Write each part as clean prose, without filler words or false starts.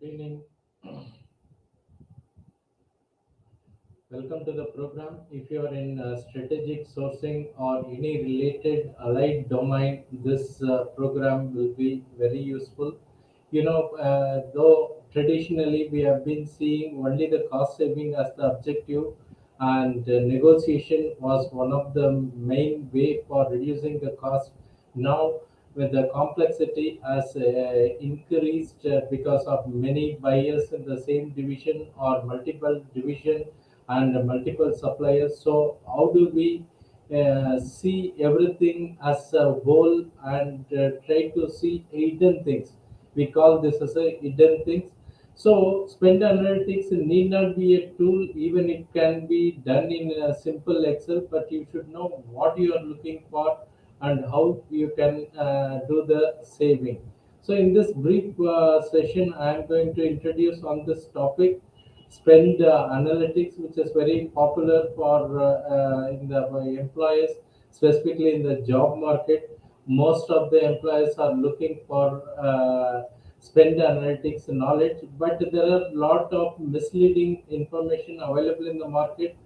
Good evening. Welcome to the program. If you are in strategic sourcing or any related allied domain, this program will be very useful. Though traditionally we have been seeing only the cost saving as the objective, and negotiation was one of the main way for reducing the cost. Now, with the complexity has increased because of many buyers in the same division or multiple division and multiple suppliers. So, how do we see everything as a whole and try to see hidden things? We call this as a hidden things. So spend analytics need not be a tool, even it can be done in a simple Excel, but you should know what you are looking for and how you can do the saving. So in this brief session, I am going to introduce on this topic spend analytics, which is very popular for in the employers, specifically in the job market. Most of the employers are looking for spend analytics knowledge, but there are a lot of misleading information available in the market.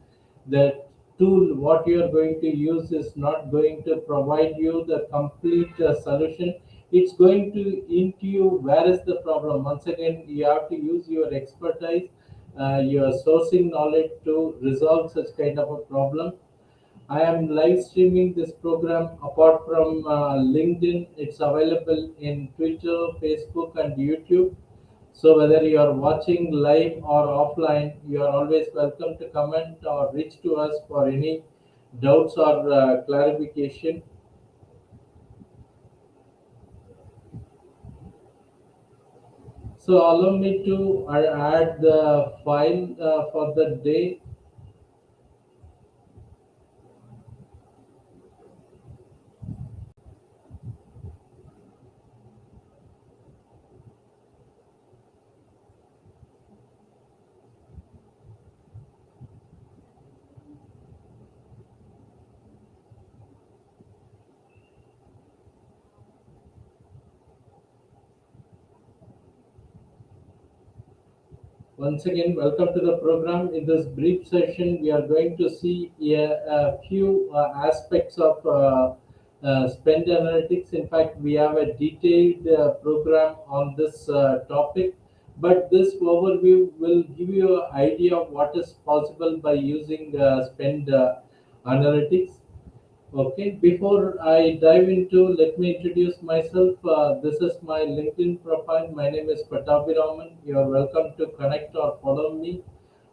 The tool what you are going to use is not going to provide you the complete solution. It's going to into you where is the problem. Once again, you have to use your expertise, your sourcing knowledge to resolve such kind of a problem. I am live streaming this program apart from LinkedIn. It's available in Twitter, Facebook, and YouTube. So whether you are watching live or offline, you are always welcome to comment or reach to us for any doubts or clarification. So allow me to add the file for the day. Once again, welcome to the program. In this brief session, we are going to see a few aspects of spend analytics. In fact, we have a detailed program on this topic, but this overview will give you an idea of what is possible by using spend analytics. Okay, before I dive into, let me introduce myself. This is my LinkedIn profile. My name is Pattabhiraman. You are welcome to connect or follow me.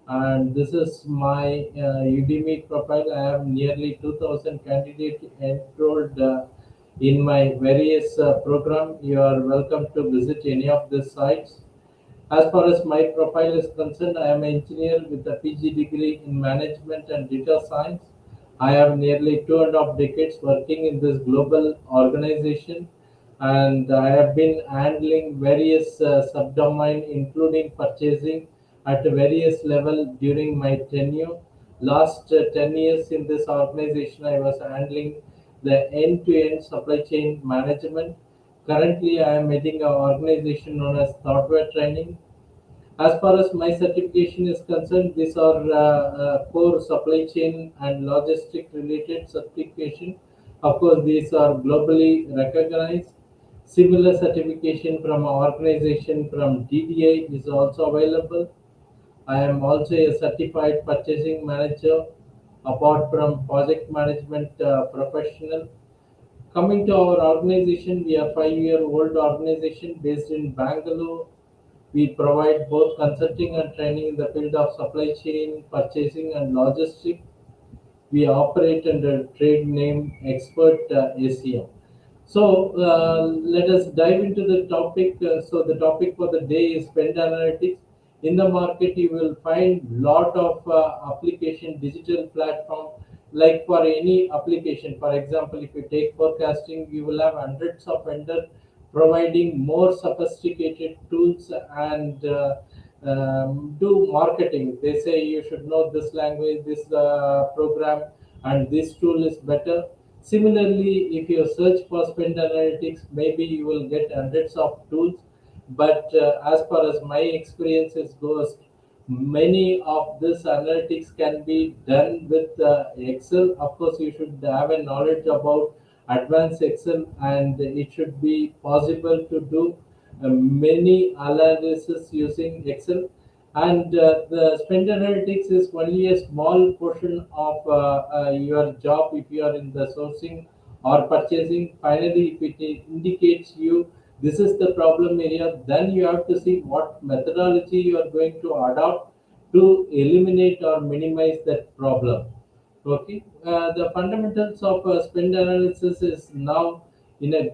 And this is my Udemy profile. I have nearly 2,000 candidates enrolled in my various program. You are welcome to visit any of these sites. As far as my profile is concerned, I am an engineer with a PG degree in management and data science. I have nearly 2.5 decades working in this global organization, and I have been handling various subdomain, including purchasing at various level during my tenure. Last 10 years in this organization, I was handling the end-to-end supply chain management. Currently, I am heading an organization known as Thoughtware Training. As far as my certification is concerned, these are core supply chain and logistic related certification. Of course, these are globally recognized. Similar certification from an organization from DDI is also available. I am also a certified purchasing manager apart from project management professional. Coming to our organization, we are 5-year-old organization based in Bangalore. We provide both consulting and training in the field of supply chain, purchasing, and logistics. We operate under trade name Expert ACM. So let us dive into the topic. So the topic for the day is spend analytics. In the market, you will find lot of application digital platform. Like for any application, for example, if you take forecasting, you will have hundreds of vendors providing more sophisticated tools and do marketing. They say you should know this language, this program, and this tool is better. Similarly, if you search for spend analytics, maybe you will get hundreds of tools. But as far as my experiences goes, many of this analytics can be done with Excel. Of course, you should have a knowledge about advanced Excel, and it should be possible to do many analysis using Excel. And the spend analytics is only a small portion of your job if you are in the sourcing or purchasing. Finally, if it indicates you this is the problem area, then you have to see what methodology you are going to adopt to eliminate or minimize that problem. Okay, the fundamentals of spend analysis is now in a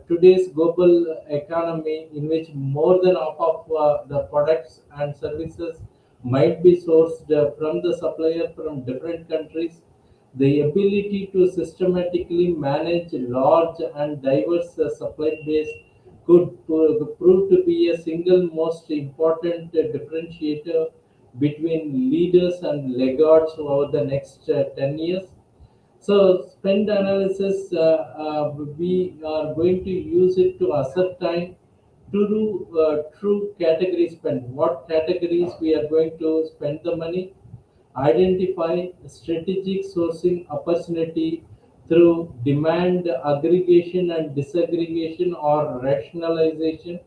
today's global economy in which more than half of the products and services might be sourced from the supplier from different countries. The ability to systematically manage large and diverse supply base could prove to be a single most important differentiator between leaders and laggards over the next 10 years. So, spend analysis, we are going to use it to ascertain to do true category spend. What categories we are going to spend the money, identify strategic sourcing opportunity through demand aggregation and disaggregation or rationalization,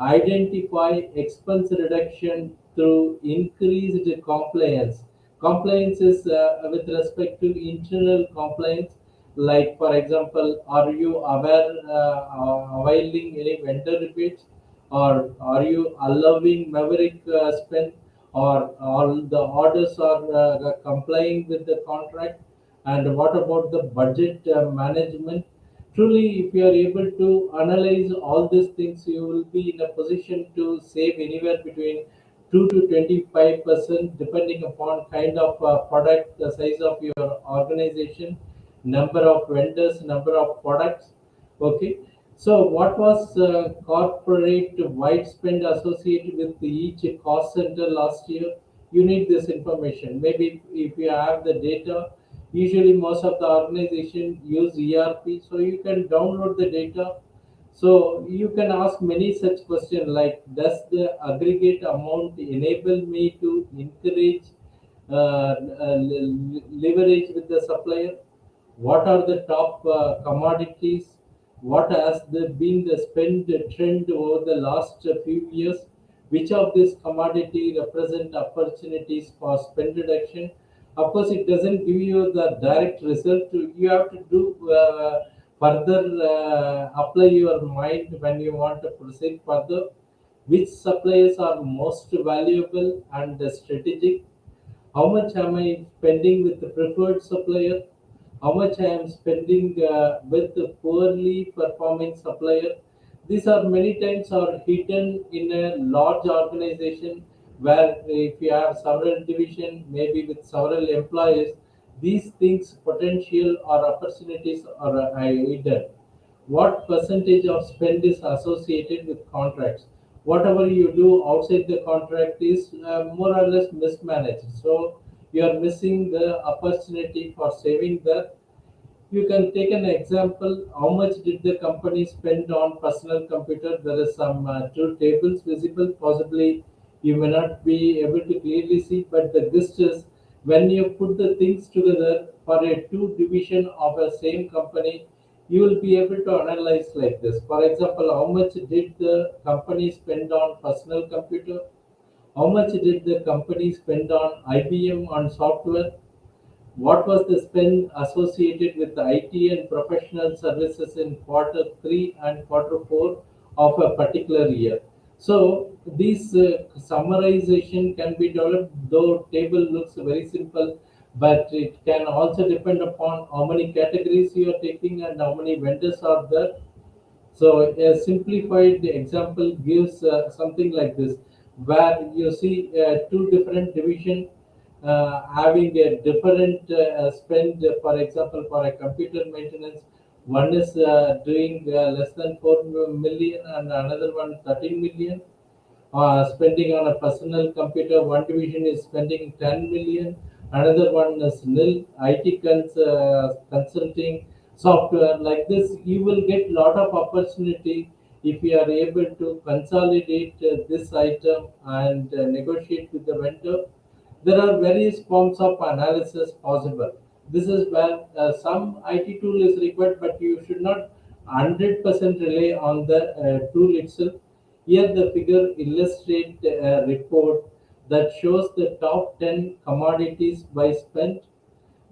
identify expense reduction through increased compliance. Compliance is with respect to internal compliance, like for example, are you aware availing any vendor rebates, or are you allowing maverick spend, or all the orders are complying with the contract, and what about the budget management? Truly, if you are able to analyze all these things, you will be in a position to save anywhere between 2 to 25% depending upon kind of product, the size of your organization, number of vendors, number of products. Okay. So, what was corporate wide spend associated with each cost center last year? You need this information. Maybe if you have the data, usually most of the organization use ERP, so you can download the data. So you can ask many such questions like, does the aggregate amount enable me to encourage leverage with the supplier? What are the top commodities? What has been the spend trend over the last few years? Which of these commodity represent opportunities for spend reduction? Of course, it doesn't give you the direct result. You have to do further apply your mind when you want to proceed further. Which suppliers are most valuable and strategic? How much am I spending with the preferred supplier? How much I am spending with the poorly performing supplier? These are many times are hidden in a large organization where if you have several division, maybe with several employees, these things potential or opportunities are hidden. What percentage of spend is associated with contracts? Whatever you do outside the contract is more or less mismanaged. So you are missing the opportunity for saving that. You can take an example. How much did the company spend on personal computer? There is some two tables visible. Possibly you may not be able to clearly see, but the gist is when you put the things together for a two division of a same company, you will be able to analyze like this. For example, how much did the company spend on personal computer? How much did the company spend on IBM on software? What was the spend associated with the IT and professional services in quarter 3 and quarter 4 of a particular year? So this summarization can be developed, though table looks very simple, but it can also depend upon how many categories you are taking and how many vendors are there. So a simplified example gives something like this, where you see two different division having a different spend. For example, for a computer maintenance, one is doing less than 4 million, and another one 13 million. Spending on a personal computer, one division is spending 10 million, another one is nil. IT consulting software, like this, you will get lot of opportunity if we are able to consolidate this item and negotiate with the vendor, there are various forms of analysis possible. This is where some IT tool is required, but you should not 100% rely on the tool itself. Here, the figure illustrates a report that shows the top 10 commodities by spend.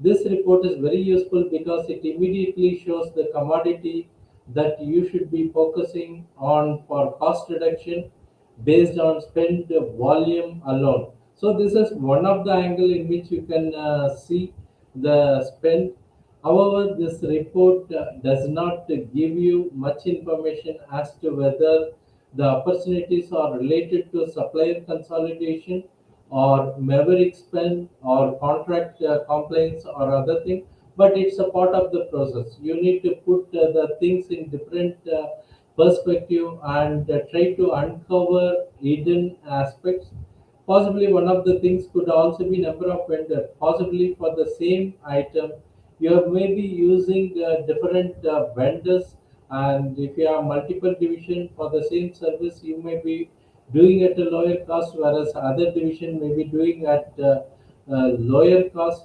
This report is very useful because it immediately shows the commodity that you should be focusing on for cost reduction based on spend volume alone. So this is one of the angle in which you can see the spend. However, this report does not give you much information as to whether the opportunities are related to supplier consolidation or maverick spend or contract complaints or other thing, but it's a part of the process. You need to put the things in different perspective and try to uncover hidden aspects. Possibly one of the things could also be number of vendors. Possibly for the same item, you are maybe using different vendors, and if you have multiple division for the same service, you may be doing at a lower cost, whereas other division may be doing at lower cost.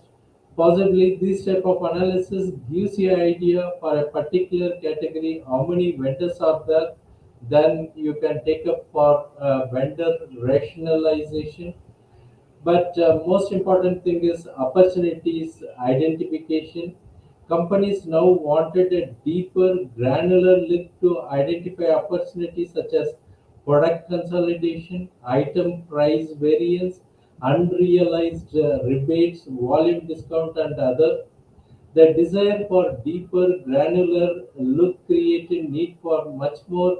Possibly this type of analysis gives you an idea for a particular category how many vendors are there. Then you can take up for vendor rationalization. But most important thing is opportunities identification. Companies now wanted a deeper, granular look to identify opportunities such as product consolidation, item price variance, unrealized rebates, volume discount, and other. The desire for deeper granular look created need for much more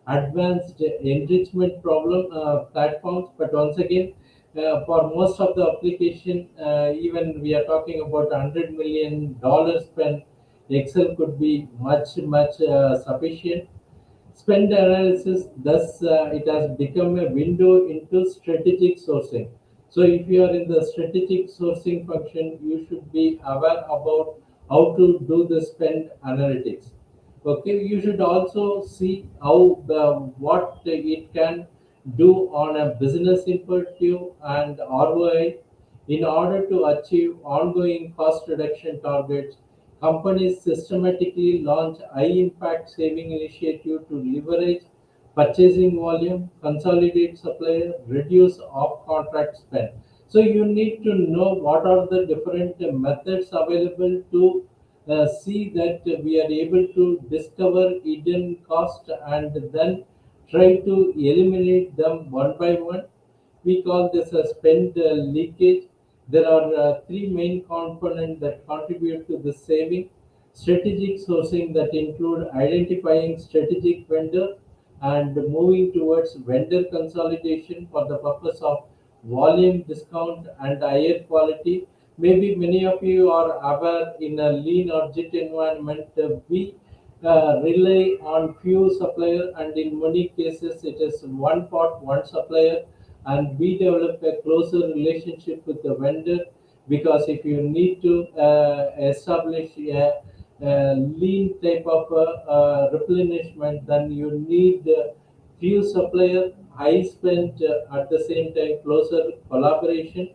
advanced enrichment problem platforms. But once again, for most of the application, even we are talking about $100 million spent, Excel could be much sufficient. Spend analysis, thus, it has become a window into strategic sourcing. So, if you are in the strategic sourcing function, you should be aware about how to do the spend analytics. Okay, you should also see how the what it can do on a business imperative and ROI in order to achieve ongoing cost reduction targets. Companies systematically launch high-impact saving initiatives to leverage purchasing volume, consolidate supplier, reduce off-contract spend. So you need to know what are the different methods available to see that we are able to discover hidden cost and then try to eliminate them one by one. We call this a spend leakage. There are three main components that contribute to the saving. Strategic sourcing that include identifying strategic vendor and moving towards vendor consolidation for the purpose of volume discount and higher quality. Maybe many of you are aware in a lean or JIT environment, we rely on few supplier, and in many cases it is one part, one supplier, and we develop a closer relationship with the vendor because if you need to establish a lean type of replenishment, then you need few supplier, high spend at the same time, closer collaboration,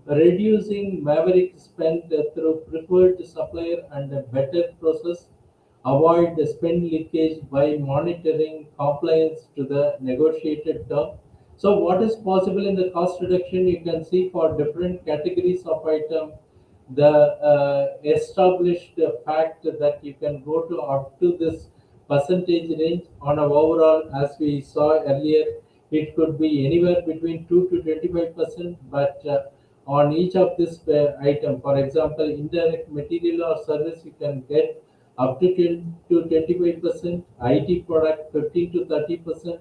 reducing maverick spend through preferred supplier and a better process, avoid the spend leakage by monitoring compliance to the negotiated term. So what is possible in the cost reduction, you can see for different categories of item, the established fact that you can go to up to this percentage range on a overall, as we saw earlier, it could be anywhere between 2 to 25%, but on each of this item, for example, indirect material or service, you can get up to 10 to 25%, IT product 15 to 30%.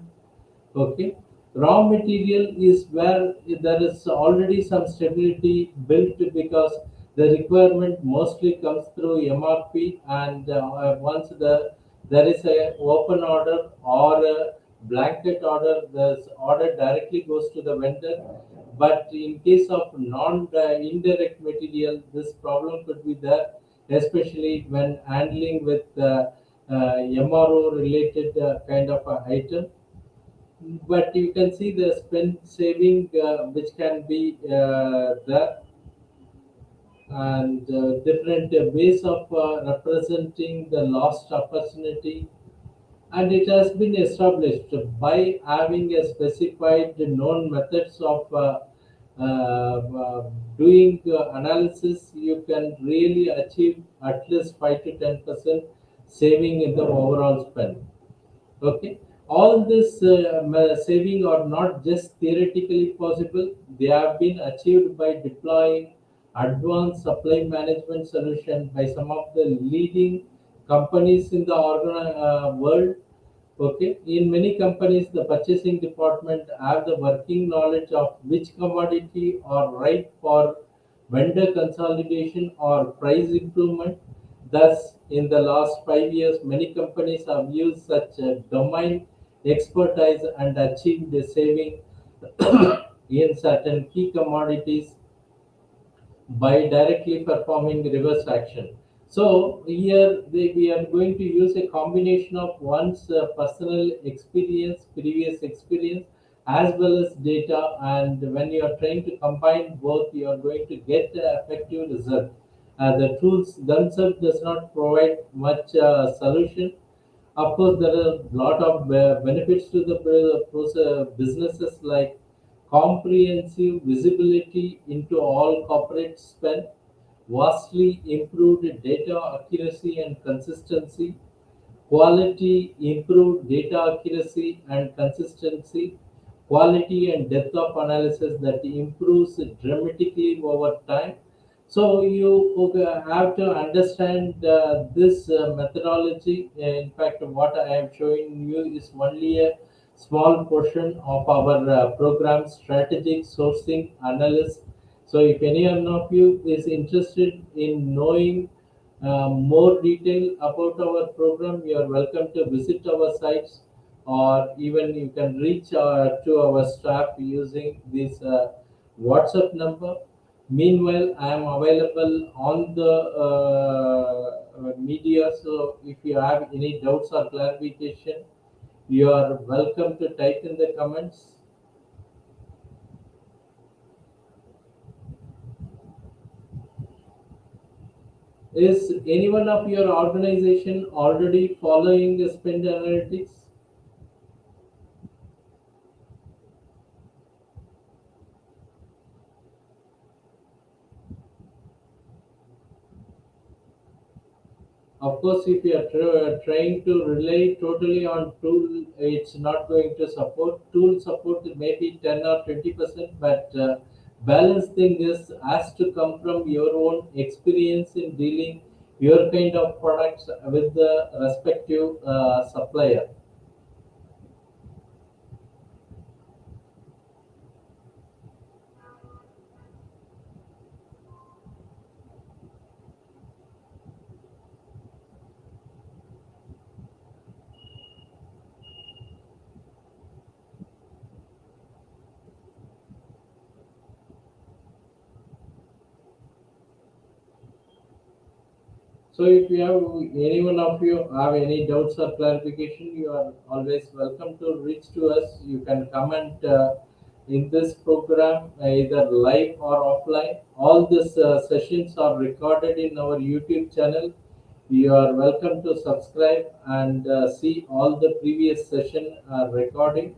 Okay. Raw material is where there is already some stability built because the requirement mostly comes through MRP, and once there is a open order or a blanket order, the order directly goes to the vendor. But in case of non indirect material, this problem could be there, especially when handling with MRO related kind of a item. But you can see the spend saving which can be there, and different ways of representing the lost opportunity. And it has been established by having a specified known methods of doing analysis. You can really achieve at least 5 to 10% saving in the overall spend. Okay, all this saving are not just theoretically possible; they have been achieved by deploying advanced supply management solution by some of the leading companies in the world. Okay, in many companies, the purchasing department have the working knowledge of which commodity are right for vendor consolidation or price improvement. Thus, in the last 5 years, many companies have used such domain expertise and achieved a saving in certain key commodities by directly performing reverse action. So here we are going to use a combination of one's personal experience, previous experience, as well as data. And when you are trying to combine both, you are going to get the effective result. The tools themselves does not provide much solution. Of course, there are a lot of benefits to the businesses, like comprehensive visibility into all corporate spend, vastly improved data accuracy and consistency, quality improved data accuracy and consistency, quality and depth of analysis that improves dramatically over time. So you have to understand this methodology. In fact, what I am showing you is only a small portion of our program strategic sourcing analysis. So if any one of you is interested in knowing more detail about our program, you are welcome to visit our sites, or even you can reach to our staff using this WhatsApp number. Meanwhile, I am available on the media, so if you have any doubts or clarification, you are welcome to type in the comments. Is anyone of your organization already following the spend analytics? Of course, if you are trying to rely totally on tool, it's not going to support. Tool support maybe 10 or 20%, but balance thing is has to come from your own experience in dealing your kind of products with the respective supplier. So if you have any one of you have any doubts or clarification, you are always welcome to reach to us. You can comment in this program either live or offline. All these sessions are recorded in our YouTube channel. You are welcome to subscribe and see all the previous session recording.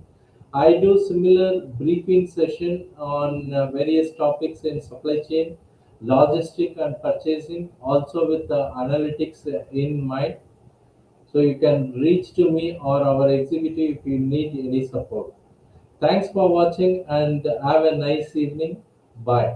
I do similar briefing session on various topics in supply chain, logistic and purchasing, also with the analytics in mind. So you can reach to me or our executive if you need any support. Thanks for watching and have a nice evening. Bye.